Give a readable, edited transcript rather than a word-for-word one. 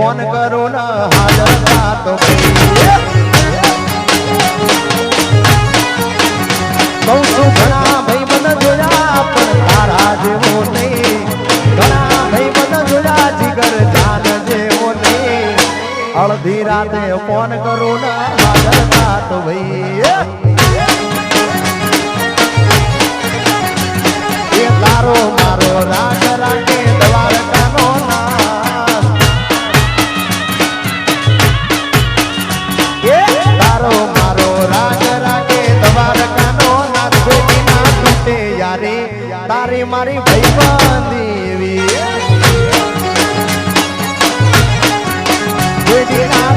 phone કરું ને હાજર તો કહું છું ઘણા ભાઈ મને જોયા પણ તારા જેવો નહીં ઘણા ભાઈ મને જોયા જીગર જાન જેવો નહીં અડધી રાતે ફોન કરું ને હાજર તો ભાઈ તારો મારો રાગ રાખે દ્વારકાનો નામ તારો મારો રાગ રાખે દ્વારકાનો નામ કોઈ ના તૂટે યારી તારી મારી ભાઈબંધી એવી કોઈ ના